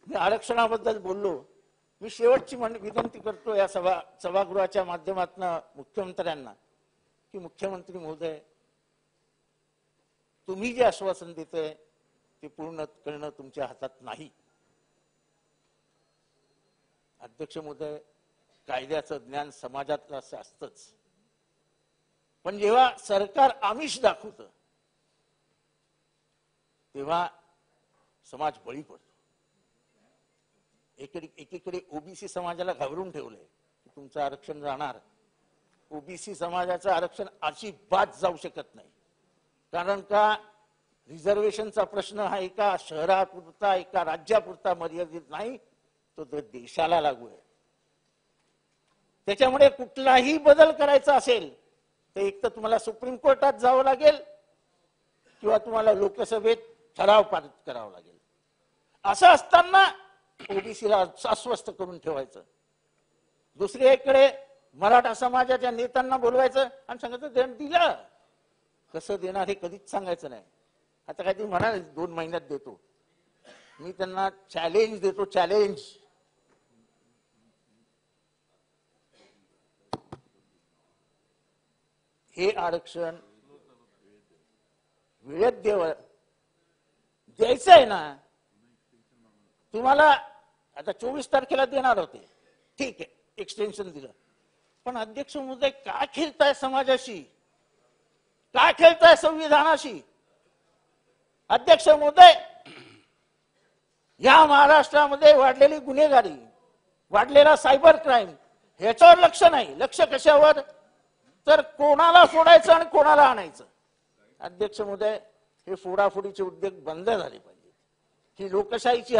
मी आरक्षणाबद्दल बोललो, मी शेवटची विनंती करतो या सभागृहाच्या माध्यमातून मुख्यमंत्र्यांना की मुख्यमंत्री महोदय, तुम्ही जे आश्वासन देताय ते पूर्ण करणं तुमच्या हातात नाही. अध्यक्ष महोदय, कायद्याचं ज्ञान समाजातलं असं असतंच, पण जेव्हा सरकार आमिष दाखवतं तेव्हा समाज बळी पडतो. एकीकडे ओबीसी समाजाला घाबरून ठेवलंय की तुमचं आरक्षण जाणार. ओबीसी समाजाचं आरक्षण अजिबात जाऊ शकत नाही, कारण का रिझर्वेशनचा प्रश्न हा एका शहरापुरता एका राज्यापुरता मर्यादित नाही, तो देशाला लागू आहे. त्याच्यामुळे कुठलाही बदल करायचा असेल तर एक तर तुम्हाला सुप्रीम कोर्टात जावं लागेल किंवा तुम्हाला लोकसभेत ठराव पारित करावा लागेल. असं असताना ओबीसीला अस्वस्थ करून ठेवायचं, दुसरीकडे मराठा समाजाच्या नेत्यांना बोलवायचं आणि सांगायचं दिलं. कसं देणार हे कधीच सांगायचं नाही. आता काय ते म्हणाल 2 महिन्यात देतो. मी त्यांना चॅलेंज देतो, चॅलेंज. हे आरक्षण वेळेत द्यायचं आहे ना. तुम्हाला आता 24 तारखेला देणार होते, ठीक आहे, एक्सटेन्शन दिलं. पण अध्यक्ष महोदय, का खेळताय समाजाशी, का खेळताय संविधानाशी? अध्यक्ष महोदय, या महाराष्ट्रामध्ये वाढलेली गुन्हेगारी, वाढलेला सायबर क्राईम, ह्याच्यावर लक्ष नाही. लक्ष कशावर? तर कोणाला फोडायचं आणि कोणाला आणायचं. अध्यक्ष महोदय, हे फोडाफोडीचे उद्योग बंद झाले पाहिजे. ही लोकशाहीची